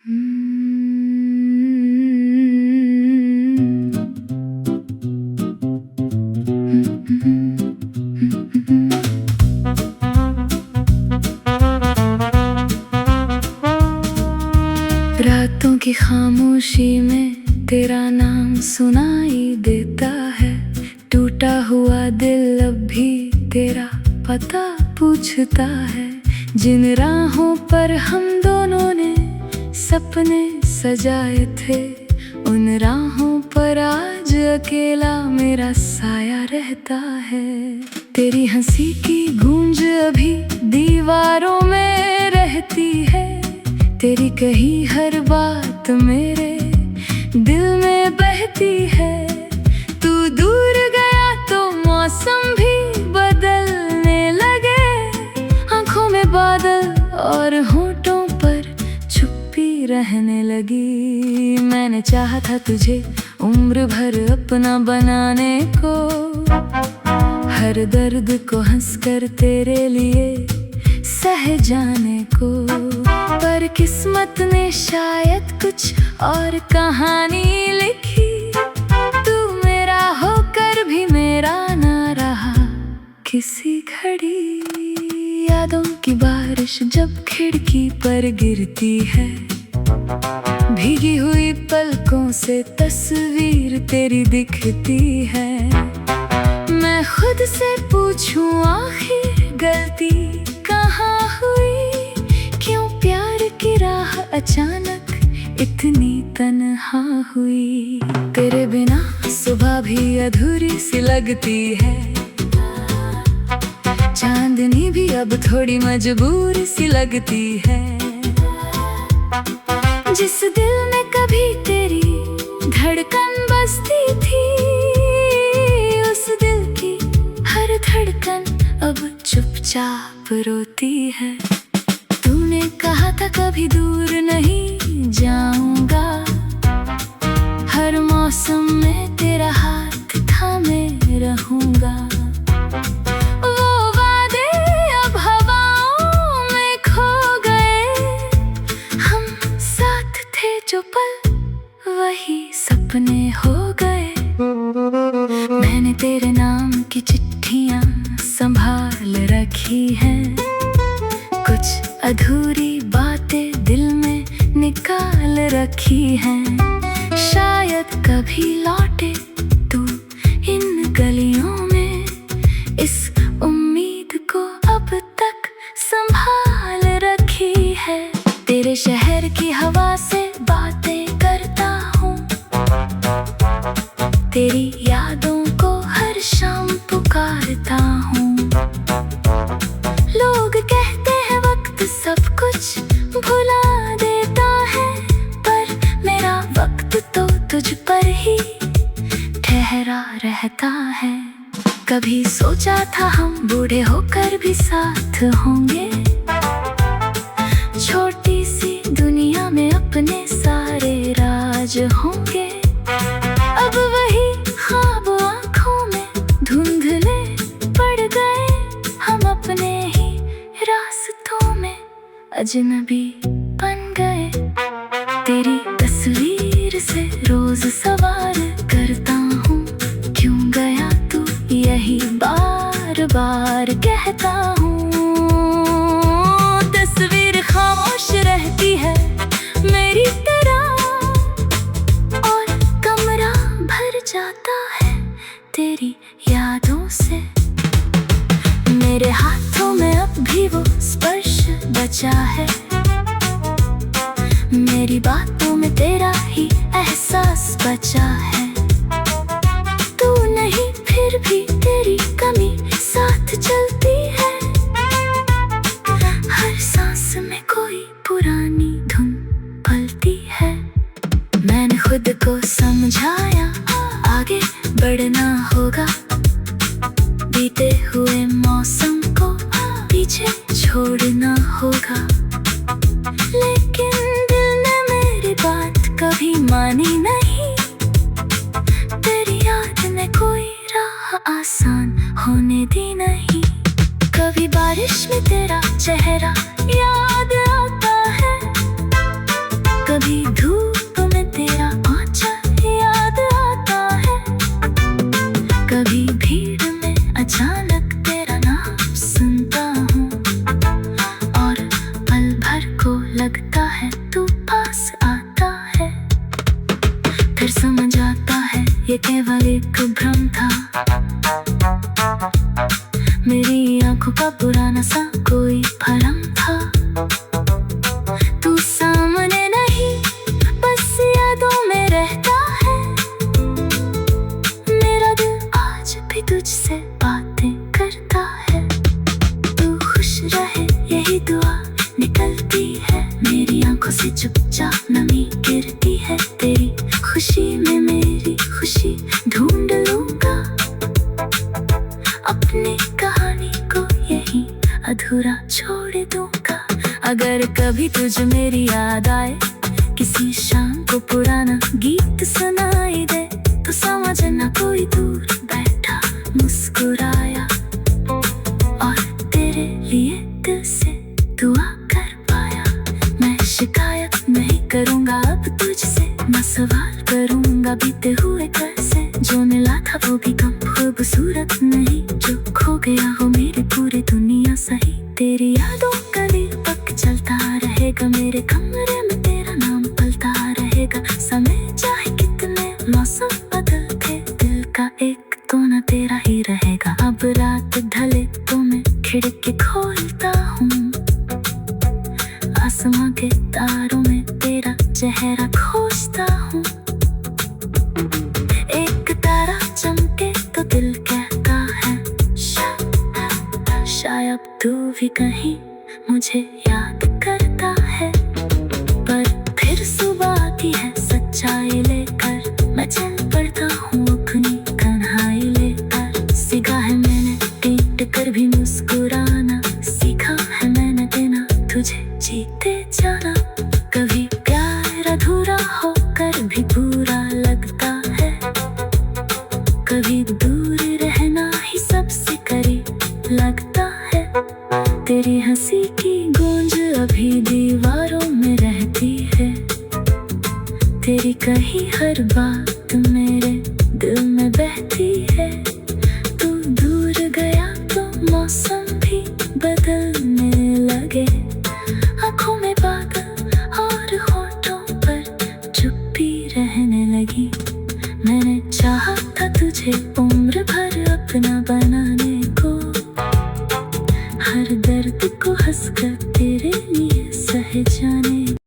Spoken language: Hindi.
रातों की खामोशी में तेरा नाम सुनाई देता है। टूटा हुआ दिल अब भी तेरा पता पूछता है। जिन राहों पर हम दोनों ने सपने सजाए थे, उन राहों पर आज अकेला मेरा साया रहता है। तेरी हंसी की गूंज अभी दीवारों में रहती है। तेरी कही हर बात मेरे दिल में बहती है। तू दूर गया तो मौसम भी बदलने लगे। आंखों में बादल और होठों पर छुपी रहने लगी। मैंने चाहा था तुझे उम्र भर अपना बनाने को, हर दर्द को हंसकर तेरे लिए सह जाने को। पर किस्मत ने शायद कुछ और कहानी लिखी। तू मेरा होकर भी मेरा ना रहा किसी घड़ी। यादों की बारिश जब खिड़की पर गिरती है, भीगी हुई पलकों से तस्वीर तेरी दिखती है। मैं खुद से पूछूं आखिर गलती कहाँ हुई? क्यों प्यार की राह अचानक इतनी तन्हा हुई? तेरे बिना सुबह भी अधूरी सी लगती है। चांदनी भी अब थोड़ी मजबूर सी लगती है। जिस दिल में कभी तेरी धड़कन बसती थी, उस दिल की हर धड़कन अब चुपचाप रोती है। तूने कहा था कभी दूर नहीं जाऊंगा, हर मौसम में तेरा हाथ थामे रहूंगा। वो वादे अब हवाओं में खो गए। हम साथ थे जो पल वही सपने हो गए। मैंने तेरे नाम की चिट्ठियां संभाल रखी हैं। कुछ अधूरी बातें दिल में निकाल रखी हैं। शायद कभी लौटे तू इन गलियों में, इस उम्मीद को अब तक संभाल रखी है। तेरे शहर की हवा से बातें करता हूँ, तेरी यादों को हर शाम पुकारता हूँ। लोग कहते हैं वक्त सब कुछ भुला देता है, पर मेरा वक्त तो तुझ पर ही ठहरा रहता है। कभी सोचा था हम बूढ़े होकर भी साथ होंगे, छोटी सी दुनिया में अपने सारे राज होंगे। अब वही ख्वाब आँखों में धुंधले पड़ गए। हम अपने ही रास्तों में अजनबी बन गए। तेरी तस्वीर से रोज सवाल करता हूँ, क्यों गया तू यही बार बार कहता हूँ। तस्वीर खामोश रहती है मेरी तरह, और कमरा भर जाता है तेरी यादों से। मेरे हाथों में अब भी वो स्पर्श बचा है, मेरी बातों में तेरा ही एहसास बचा है। तू नहीं फिर भी तेरी कमी साथ चलती है। हर सांस में कोई पुरानी धुन पलती है। मैंने खुद को समझाया आगे बढ़ना होगा, बीते हुए मौसम को पीछे छोड़ना होगा। लेकिन दिल ने मेरी बात कभी मानी नहीं। तेरी याद ने कोई राह आसान होने दी नहीं। कभी बारिश में तेरा चेहरा याद आता है, कभी है तू पास आता है, फिर समझ आता है ये केवल एक भ्रम था। मेरी आंखों का पुराना सा कोई भरम था। तू सामने नहीं बस यादों में रहता है, मेरा दिल आज भी तुझसे बातें करता है। तू खुश रहे यही दुआ निकलती है, मेरी आंखों से चुपचाप नमी गिरती है। तेरी खुशी में मेरी खुशी ढूंढ लूंगा, अपनी कहानी को यही अधूरा छोड़ दूंगा। अगर कभी तुझे मेरी याद आए, किसी शाम को पुराना गीत सुनाई दे, तो समझना कोई दूर बैठा मुस्कुराया और तेरे लिए दिल से दुआ कर पाया। मैं शिकायत नहीं करूंगा अब तुझसे, मैं सवाल करूंगा बीते हुए कल से। जो मिला था वो भी कम खूबसूरत नहीं, जो खो गया हो मेरी पूरी दुनिया सही। तेरी यादों का दीपक चलता रहेगा, मेरे कमरे में तेरा नाम पलता रहेगा। समय चाहे कितने मौसम बदलते, दिल का एक तो ना तेरा ही रहेगा। अब रात ढले तो मैं खिड़की खोलता हूँ, आसमां के तारों में तेरा चेहरा खोजता हूँ। एक तारा चमके तो दिल कहता है शायद तू भी कहीं मुझे याद करता है। पर फिर सुबह आती है सच्चाई लेकर, मैं चल पड़ता हूँ अपनी कन्हाई लेकर। सीखा है मैंने टीट कर भी मुस्कुराना, सीखा है मैंने बिना तुझे जीते जाना। कभी प्यार अधूरा होकर भी पूरा लगता है, कभी दूर रहना ही सबसे करीब लगता है। तेरी हंसी की गूंज अभी दीवारों में रहती है, तेरी कही हर बात